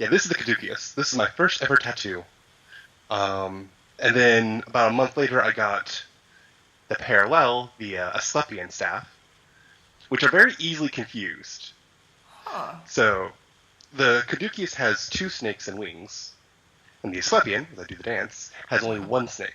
Yeah, this is the caduceus. This is my first ever tattoo. And then about a month later, I got the parallel, the Asclepian staff, which are very easily confused. Huh. So the caduceus has 2 snakes and wings, and the Asclepian, as I do the dance, has only 1 snake.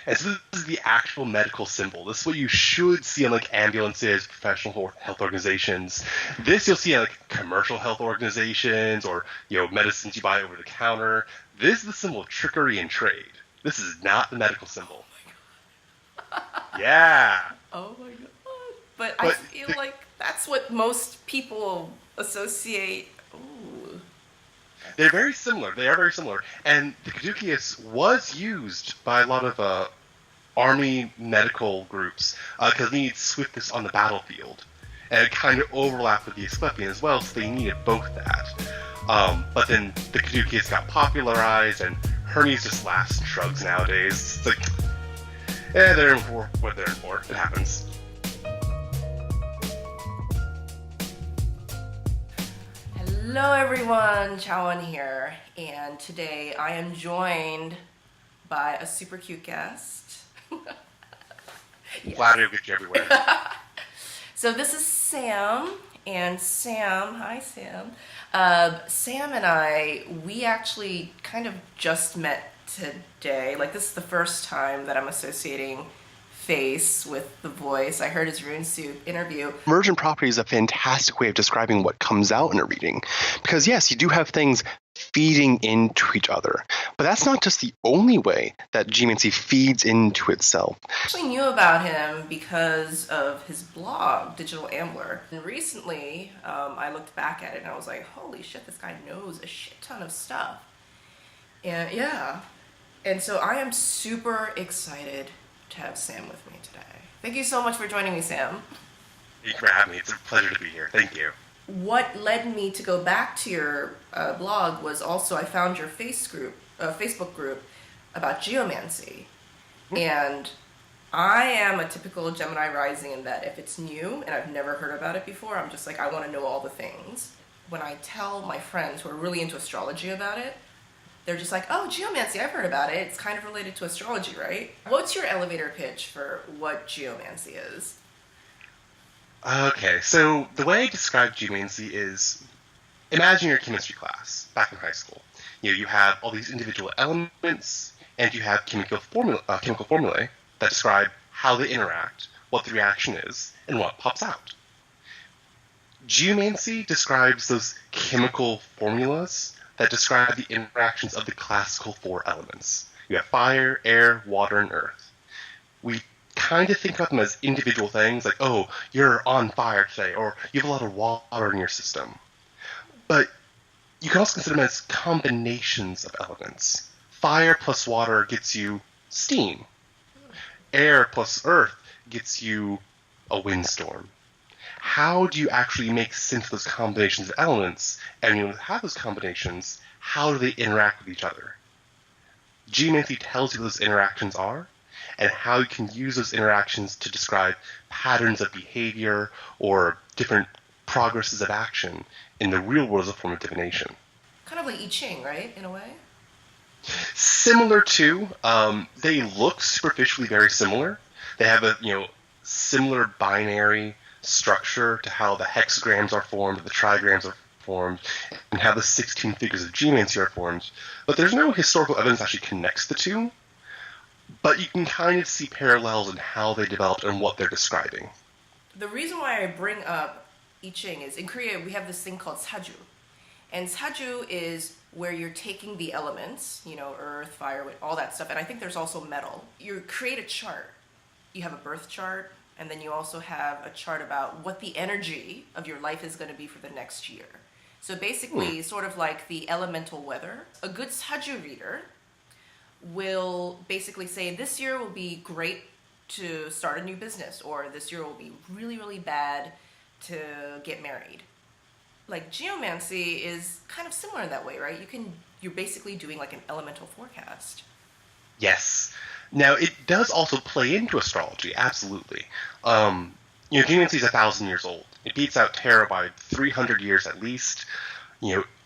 And so this is the actual medical symbol. This is what you should see on like ambulances, professional health organizations. This you'll see on like commercial health organizations or medicines you buy over the counter. This is the symbol of trickery and trade. This is not the medical symbol. Yeah. Oh my god. But I feel like that's what most people associate. Ooh. They're very similar. They are very similar. And the caduceus was used by a lot of army medical groups because they needed swiftness on the battlefield. And it kind of overlapped with the Asclepian as well, so they needed both that. But then the caduceus got popularized, and Hermes just laughs and shrugs nowadays. It's like, they're in for what they're in for. It happens. Hello everyone, Chaweon here, and today I am joined by a super cute guest. Glad to get you everywhere. So this is Sam, and Sam, hi Sam. Sam and I, we actually kind of just met today. Like, this is the first time that I'm associating face with the voice. I heard his RuneSoup interview. Emergent property is a fantastic way of describing what comes out in a reading. Because yes, you do have things feeding into each other. But that's not just the only way that geomancy feeds into itself. I actually knew about him because of his blog, Digital Ambler. And recently, I looked back at it and I was like, holy shit, this guy knows a shit ton of stuff. And yeah. And so I am super excited to have Sam with me today. Thank you so much for joining me, Sam. Thank you for having me. It's a pleasure to be here. Thank you. What led me to go back to your blog was also I found your Facebook group about geomancy. And I am a typical Gemini rising in that if it's new and I've never heard about it before, I'm just like, I want to know all the things. When I tell my friends who are really into astrology about it, they're just like, oh, geomancy, I've heard about it. It's kind of related to astrology, right? What's your elevator pitch for what geomancy is? Okay, so the way I describe geomancy is, imagine your chemistry class back in high school. You have all these individual elements, and you have chemical formulae that describe how they interact, what the reaction is, and what pops out. Geomancy describes those chemical formulas that describe the interactions of the classical 4 elements. You have fire, air, water, and earth. We kind of think of them as individual things, like, oh, you're on fire today, or you have a lot of water in your system. But you can also consider them as combinations of elements. Fire plus water gets you steam. Air plus earth gets you a windstorm. How do you actually make sense of those combinations of elements? And when you have those combinations, how do they interact with each other? Geomancy tells you what those interactions are, and how you can use those interactions to describe patterns of behavior or different progresses of action in the real world as a form of divination. Kind of like I-ching, right, in a way? Similar to, they look superficially very similar. They have a similar binary structure to how the hexagrams are formed, the trigrams are formed, and how the 16 figures of geomancy are formed. But there's no historical evidence that actually connects the two. But you can kind of see parallels in how they developed and what they're describing. The reason why I bring up I-ching is in Korea we have this thing called saju. And saju is where you're taking the elements, earth, fire, wind, all that stuff. And I think there's also metal. You create a chart. You have a birth chart, and then you also have a chart about what the energy of your life is going to be for the next year. So basically, sort of like the elemental weather. A good saju reader will basically say, this year will be great to start a new business, or this year will be really, really bad to get married. Like, geomancy is kind of similar in that way, right? You're basically doing like an elemental forecast. Yes. Now, it does also play into astrology, absolutely. Geomancy is 1,000 years old. It beats out tarot by 300 years at least.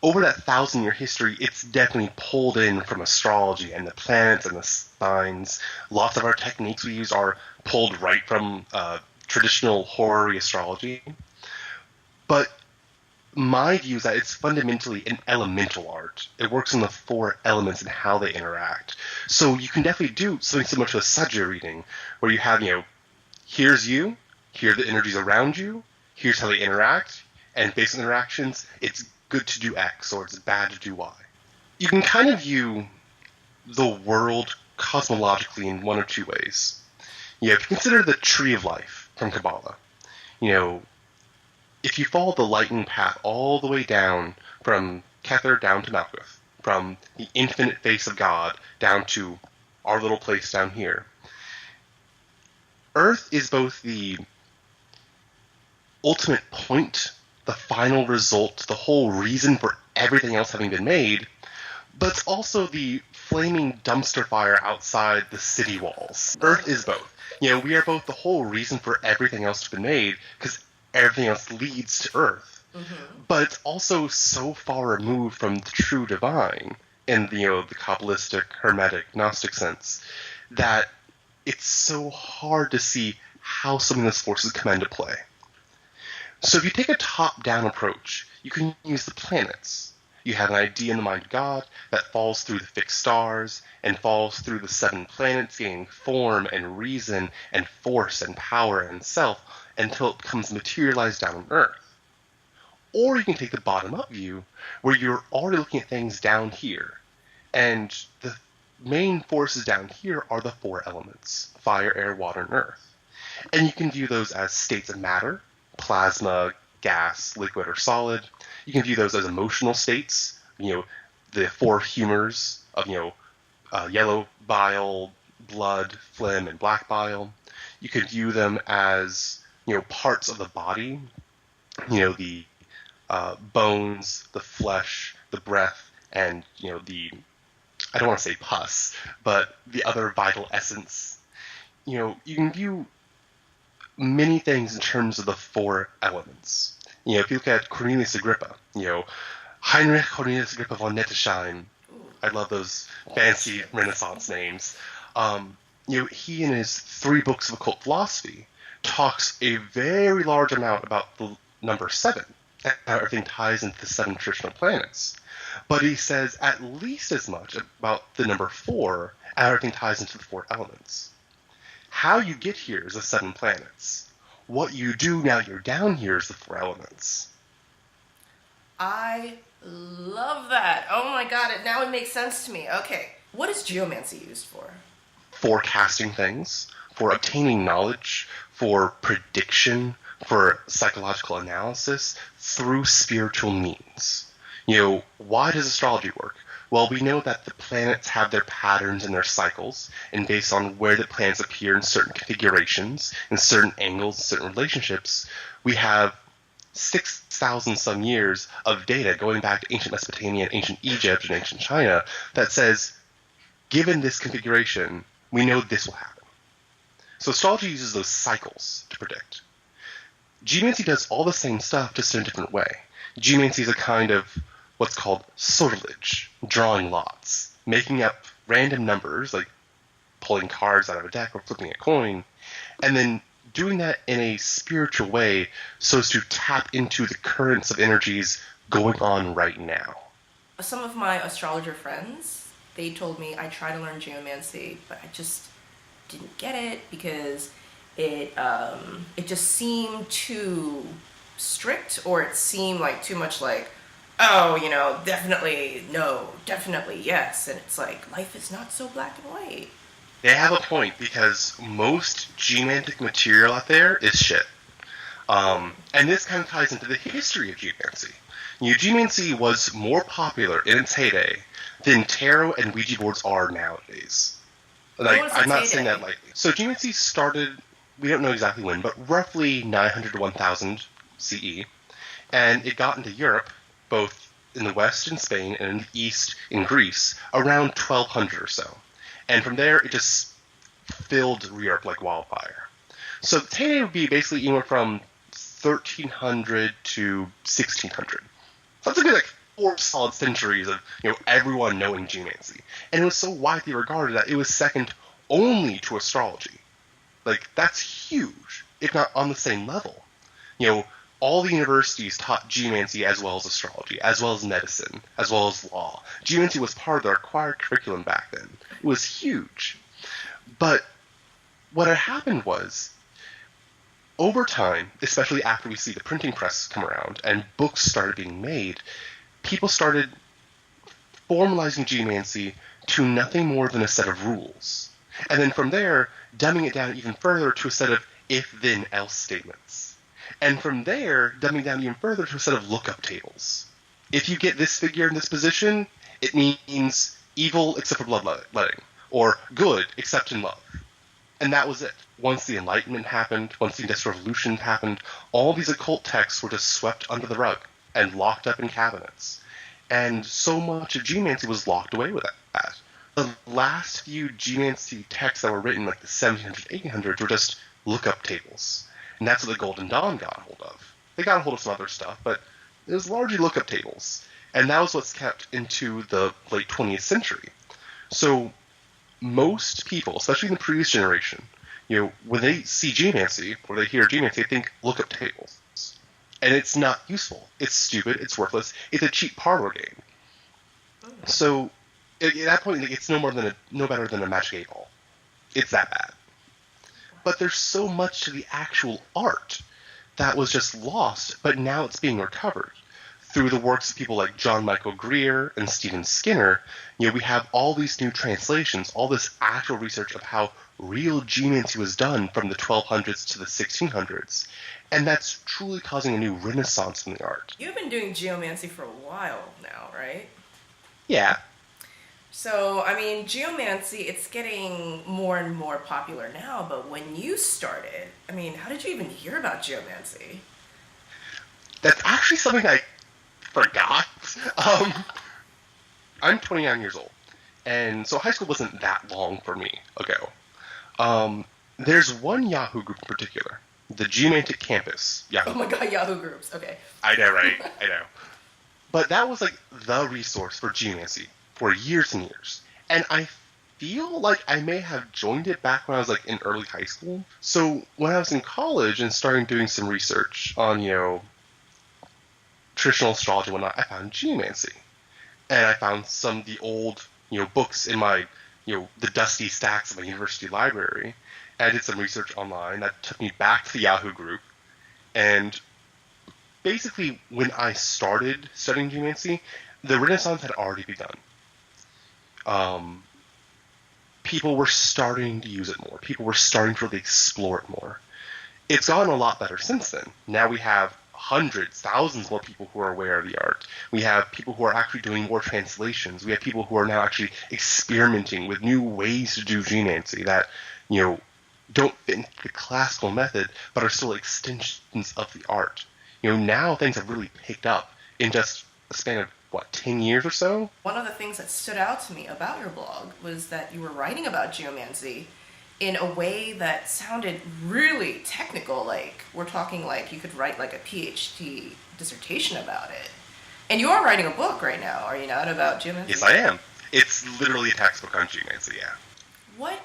over that 1,000-year history, it's definitely pulled in from astrology and the planets and the signs. Lots of our techniques we use are pulled right from traditional horary astrology. But my view is that it's fundamentally an elemental art. It works on the 4 elements and how they interact. So you can definitely do something similar to a saju reading, where you have, here's you, here are the energies around you, here's how they interact, and based on interactions, it's good to do X or it's bad to do Y. You can kind of view the world cosmologically in one or two ways. If you consider the tree of life from Kabbalah, if you follow the lightning path all the way down from Kether down to Malkuth, from the infinite face of God down to our little place down here, Earth is both the ultimate point, the final result, the whole reason for everything else having been made, but it's also the flaming dumpster fire outside the city walls. Earth is both. We are both the whole reason for everything else to have been made, because everything else leads to Earth. Mm-hmm. But it's also so far removed from the true divine in the Kabbalistic, Hermetic, Gnostic sense that it's so hard to see how some of those forces come into play. So if you take a top-down approach, you can use the planets. You have an idea in the mind of God that falls through the fixed stars and falls through the 7 planets, gaining form and reason and force and power and self until it becomes materialized down on Earth. Or you can take the bottom-up view, where you're already looking at things down here, and the main forces down here are the 4 elements: fire, air, water, and earth. And you can view those as states of matter: plasma, gas, liquid, or solid. You can view those as emotional states, the 4 humors of, yellow bile, blood, phlegm, and black bile. You could view them as, parts of the body, the bones, the flesh, the breath, and, I don't want to say pus, but the other vital essence. You can view many things in terms of the 4 elements. If you look at Cornelius Agrippa, Heinrich Cornelius Agrippa von Nettesheim, I love those fancy Renaissance names. He in his 3 books of occult philosophy talks a very large amount about the number 7, how everything ties into the 7 traditional planets. But he says at least as much about the number 4, how everything ties into the 4 elements. How you get here is the 7 planets. What you do now you're down here is the 4 elements. I love that. Oh my god, now it makes sense to me. Okay, what is geomancy used for? Forecasting things, for obtaining knowledge, for prediction, for psychological analysis, through spiritual means. Why does astrology work? Well, we know that the planets have their patterns and their cycles, and based on where the planets appear in certain configurations, in certain angles, certain relationships, we have 6,000 some years of data going back to ancient Mesopotamia and ancient Egypt and ancient China that says, given this configuration, we know this will happen. So astrology uses those cycles to predict. Geomancy does all the same stuff, just in a different way. Geomancy is a kind of what's called sortilege, drawing lots, making up random numbers, like pulling cards out of a deck or flipping a coin, and then doing that in a spiritual way so as to tap into the currents of energies going on right now. Some of my astrologer friends, they told me I tried to learn geomancy, but I just didn't get it because it just seemed too strict, or it seemed like too much like, oh, definitely no, definitely yes, and it's like life is not so black and white. They have a point, because most geomantic material out there is shit. And this kind of ties into the history of geomancy. Geomancy was more popular in its heyday than tarot and Ouija boards are nowadays. I'm not saying that lightly. So geomancy started, we don't know exactly when, but roughly 900 to 1000 CE, and it got into Europe, both in the west in Spain and in the east in Greece, around 1200 or so. And from there, it just filled Europe like wildfire. So the heyday would be basically anywhere from 1300 to 1600. So that's a good 4 solid centuries of everyone knowing geomancy, and it was so widely regarded that it was second only to astrology. Like, that's huge, if not on the same level. All the universities taught geomancy as well as astrology, as well as medicine, as well as law. Geomancy was part of the required curriculum back then. It was huge. But what had happened was, over time, especially after we see the printing press come around and books started being made, people started formalizing geomancy to nothing more than a set of rules. And then from there, dumbing it down even further to a set of if-then-else statements. And from there, dumbing down even further to a set of lookup tables. If you get this figure in this position, it means evil except for bloodletting, or good except in love. And that was it. Once the Enlightenment happened, once the Industrial Revolution happened, all these occult texts were just swept under the rug and locked up in cabinets. And so much of geomancy was locked away with that. The last few geomancy texts that were written, like the 1700s, 1800s, were just lookup tables. And that's what the Golden Dawn got a hold of. They got a hold of some other stuff, but it was largely lookup tables. And that was what's kept into the late 20th century. So most people, especially in the previous generation, when they see geomancy, or they hear geomancy, they think lookup tables. And it's not useful. It's stupid. It's worthless. It's a cheap parlor game. So at that point, it's no better than a Magic 8-Ball. It's that bad. But there's so much to the actual art that was just lost, but now it's being recovered. Through the works of people like John Michael Greer and Stephen Skinner, we have all these new translations, all this actual research of how real geomancy was done from the 1200s to the 1600s. And that's truly causing a new renaissance in the art. You've been doing geomancy for a while now, right? Yeah. So, geomancy, it's getting more and more popular now, but when you started, how did you even hear about geomancy? That's actually something I forgot. I'm 29 years old, and so high school wasn't that long for me ago. There's one Yahoo group in particular, the Geomantic Campus Yahoo. Oh my god, Yahoo groups, okay. I know, right? I know. But that was like the resource for geomancy for years and years. And I feel like I may have joined it back when I was like in early high school. So when I was in college and starting doing some research on, traditional astrology and whatnot, I found geomancy. And I found some of the old, books in my, the dusty stacks of my university library. And I did some research online that took me back to the Yahoo group. And basically, when I started studying geomancy, the Renaissance had already begun. People were starting to use it more. People were starting to really explore it more. It's gotten a lot better since then. Now we have hundreds, thousands more people who are aware of the art. We have people who are actually doing more translations. We have people who are now actually experimenting with new ways to do geomancy that, don't fit into the classical method, but are still extensions of the art. Now things have really picked up in just a span of, 10 years or so? One of the things that stood out to me about your blog was that you were writing about geomancy in a way that sounded really technical. Like, we're talking like you could write like a PhD dissertation about it. And you are writing a book right now, are you not, about geomancy? Yes, I am. It's literally a textbook on geomancy, yeah. What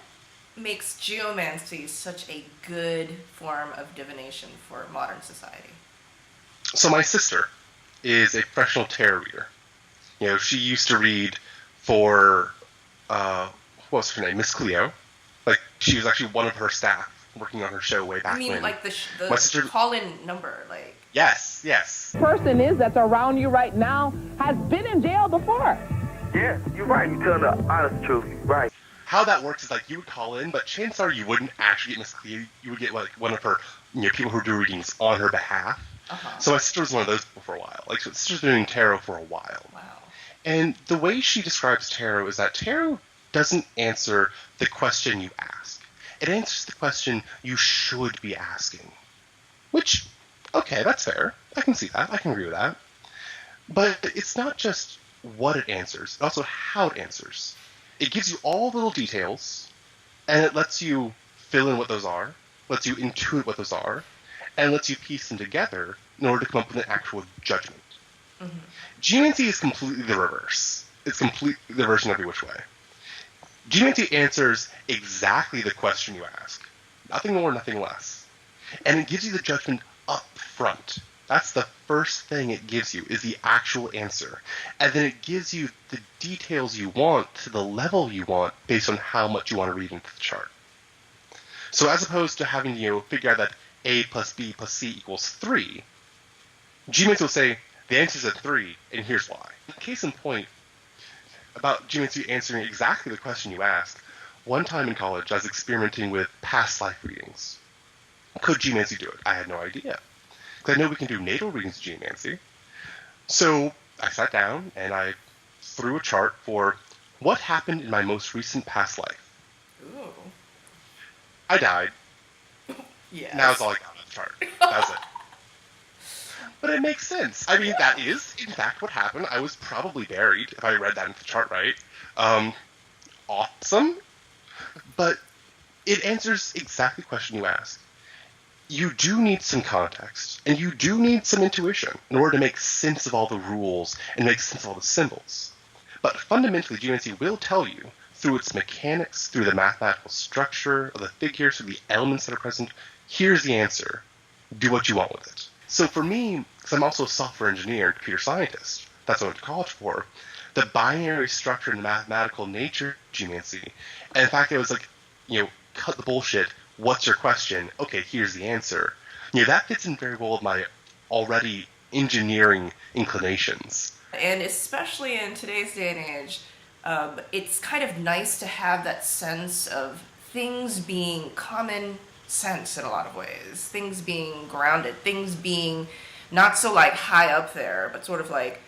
makes geomancy such a good form of divination for modern society? So my sister is a professional tarot reader. She used to read for, what was her name, Miss Cleo. Like, she was actually one of her staff working on her show way back when. Like the my sister... call-in number, like... Yes. Person that's around you right now has been in jail before. Yeah, you're right. You're telling the honest truth. Right. How that works is, like, you would call in, but chances are you wouldn't actually get Miss Cleo. You would get, like, one of her, people who do readings on her behalf. Uh-huh. So my sister was one of those people for a while. Like, my sister's been doing tarot for a while. Wow. And the way she describes tarot is that tarot doesn't answer the question you ask. It answers the question you should be asking. Which, okay, that's fair. I can see that. I can agree with that. But it's not just what it answers, it's also how it answers. It gives you all the little details, and it lets you fill in what those are, lets you intuit what those are, and lets you piece them together in order to come up with an actual judgment. Geomancy is completely the reverse. It's completely the version every which way. Geomancy answers exactly the question you ask. Nothing more, nothing less. And it gives you the judgment up front. That's the first thing it gives you, is the actual answer. And then it gives you the details you want to the level you want based on how much you want to read into the chart. So as opposed to having you figure out that A plus B plus C equals 3, Geomancy will say, the answer's at 3, and here's why. Case in point, about Geomancy answering exactly the question you asked, one time in college I was experimenting with past life readings. Could Geomancy do it? I had no idea. Because I know we can do natal readings of Geomancy. So I sat down and I threw a chart for what happened in my most recent past life. Ooh. I died. Yes. Now that's all I got on the chart. That was it. But it makes sense. I mean, that is, in fact, what happened. I was probably buried, if I read that into the chart right. Awesome. But it answers exactly the question you asked. You do need some context, and you do need some intuition in order to make sense of all the rules and make sense of all the symbols. But fundamentally, Geomancy will tell you, through its mechanics, through the mathematical structure of the figures, through the elements that are present, here's the answer. Do what you want with it. So for me, because I'm also a software engineer and computer scientist, that's what I went to college for, the binary structure and mathematical nature of Geomancy, and in fact it was like, cut the bullshit, what's your question? Okay, here's the answer. That fits in very well with my already engineering inclinations. And especially in today's day and age, it's kind of nice to have that sense of things being common sense in a lot of ways, things being grounded, things being not so like high up there, but sort of like,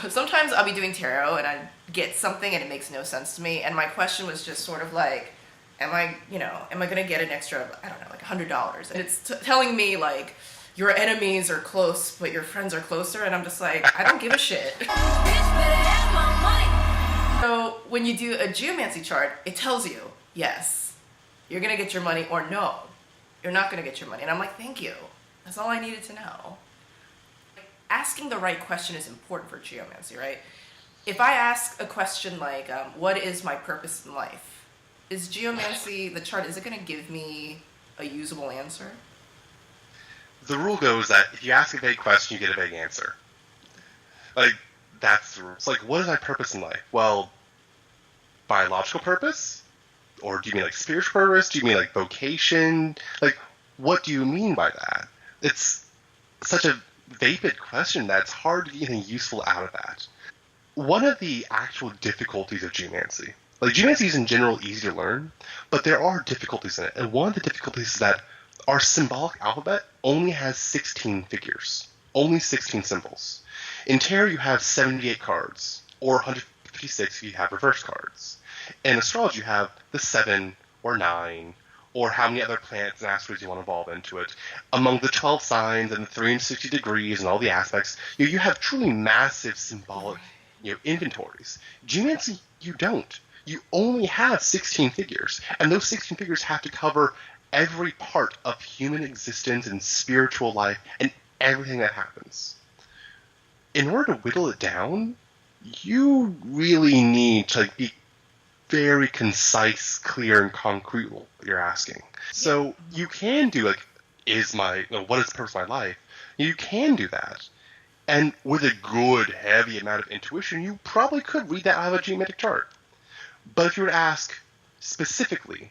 sometimes I'll be doing tarot and I get something and it makes no sense to me, and my question was just sort of like, am I gonna get an extra, I don't know, like $100, and it's telling me like your enemies are close but your friends are closer, and I'm just like, I don't give a shit. So when you do a geomancy chart, it tells you, yes, you're gonna get your money, or no, you're not gonna get your money. And I'm like, thank you. That's all I needed to know. Asking the right question is important for geomancy, right? If I ask a question like, what is my purpose in life? Is geomancy, the chart, is it gonna give me a usable answer? The rule goes that if you ask a vague question, you get a vague answer. Like, that's the rule. It's like, what is my purpose in life? Well, biological purpose? Or do you mean like spiritual purpose? Do you mean like vocation? Like, what do you mean by that? It's such a vapid question that it's hard to get anything useful out of that. One of the actual difficulties of geomancy, like geomancy is in general easy to learn, but there are difficulties in it. And one of the difficulties is that our symbolic alphabet only has 16 figures, only 16 symbols. In tarot, you have 78 cards, or 156 if you have reverse cards. In astrology, you have the 7 or 9, or how many other planets and asteroids you want to evolve into it. Among the 12 signs and the 360 degrees and all the aspects, you have truly massive symbolic inventories. Geomancy, you don't. You only have 16 figures, and those 16 figures have to cover every part of human existence and spiritual life and everything that happens. In order to whittle it down, you really need to be very concise, clear, and concrete what you're asking. So you can do what is the purpose of my life? You can do that. And with a good, heavy amount of intuition, you probably could read that out of a geometric chart. But if you were to ask specifically,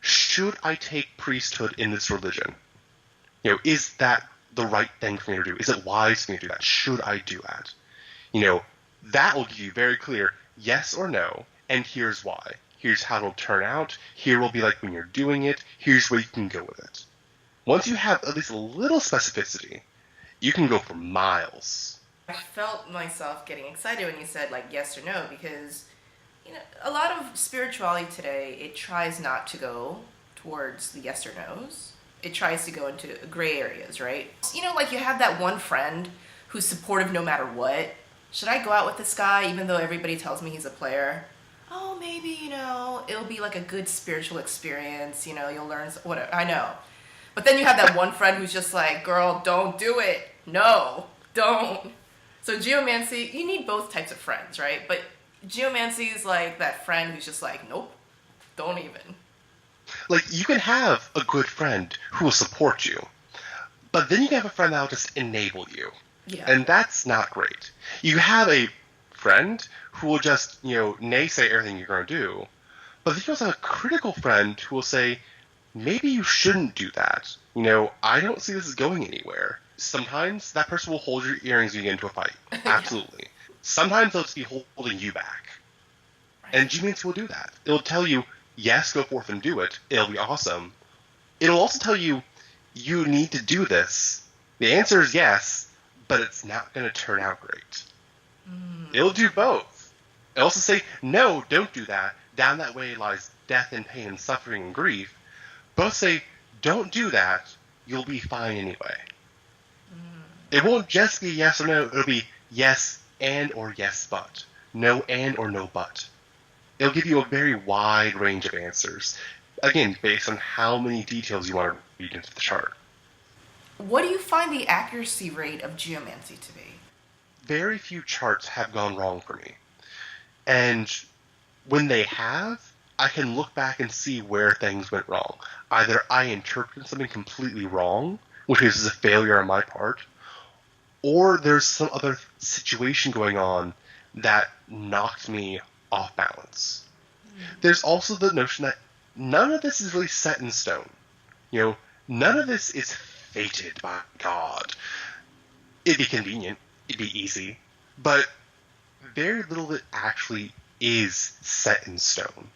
should I take priesthood in this religion? Is that the right thing for me to do? Is it wise for me to do that? Should I do that? That will give you very clear yes or no, and here's why. Here's how it'll turn out. Here will be like when you're doing it. Here's where you can go with it. Once you have at least a little specificity, you can go for miles. I felt myself getting excited when you said like yes or no, because a lot of spirituality today, it tries not to go towards the yes or no's. It tries to go into gray areas, right? Like you have that one friend who's supportive no matter what. Should I go out with this guy even though everybody tells me he's a player? Oh, maybe, it'll be like a good spiritual experience, you'll learn whatever. I know. But then you have that one friend who's just like, girl, don't do it. No, don't. So geomancy, you need both types of friends, right? But geomancy is like that friend who's just like, nope, don't even. Like, you can have a good friend who will support you, but then you can have a friend that will just enable you. Yeah. And that's not great. You have a friend who will just, naysay everything you're going to do, but then you also have a critical friend who will say, maybe you shouldn't do that. I don't see this going anywhere. Sometimes that person will hold your earrings when you get into a fight. Absolutely. Sometimes they'll just be holding you back. Right. And geomancy will do that. It'll tell you, yes, go forth and do it. It'll be awesome. It'll also tell you, you need to do this. The answer is yes, but it's not going to turn out great. It'll do both. It'll also say, no, don't do that. Down that way lies death and pain and suffering and grief. Both say, don't do that. You'll be fine anyway. It won't just be yes or no. It'll be yes and or yes but. No and or no but. It'll give you a very wide range of answers. Again, based on how many details you want to read into the chart. What do you find the accuracy rate of geomancy to be? Very few charts have gone wrong for me. And when they have, I can look back and see where things went wrong. Either I interpreted something completely wrong, which is a failure on my part, or there's some other situation going on that knocked me off balance. There's also the notion that none of this is really set in stone. None of this is fated by God. It'd be convenient, it'd be easy, but very little of it actually is set in stone.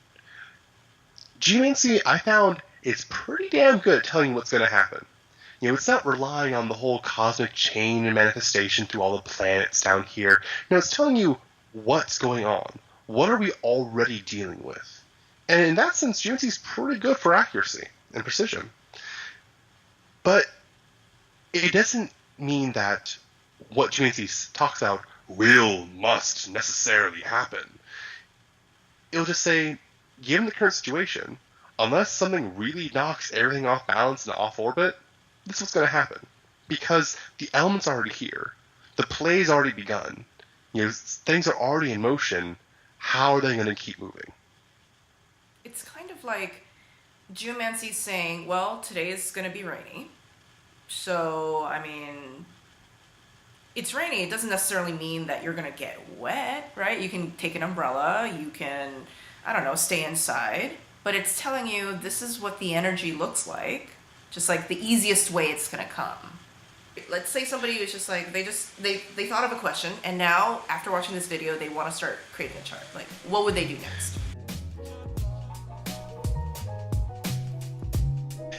Geomancy, I found, is pretty damn good at telling you what's going to happen. It's not relying on the whole cosmic chain and manifestation through all the planets down here. It's telling you what's going on. What are we already dealing with? And in that sense, geomancy is pretty good for accuracy and precision. But it doesn't mean that what geomancy talks about must necessarily happen. It'll just say, given the current situation, unless something really knocks everything off balance and off orbit, this is what's going to happen. Because the element's already here. The play's already begun. Things are already in motion. How are they going to keep moving? It's kind of like geomancy saying, well, today is going to be rainy. So, it's rainy. It doesn't necessarily mean that you're going to get wet, right? You can take an umbrella. You can, stay inside. But it's telling you this is what the energy looks like. Just like the easiest way it's going to come. Let's say somebody was just like, they thought of a question, and now, after watching this video, they want to start creating a chart. Like, what would they do next?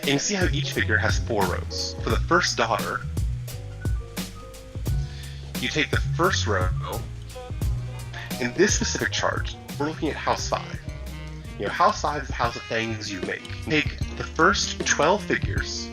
And you see how each figure has 4 rows. For the first daughter, you take the first row. In this specific chart, we're looking at house 5. House 5 is the house of things you make. Take the first 12 figures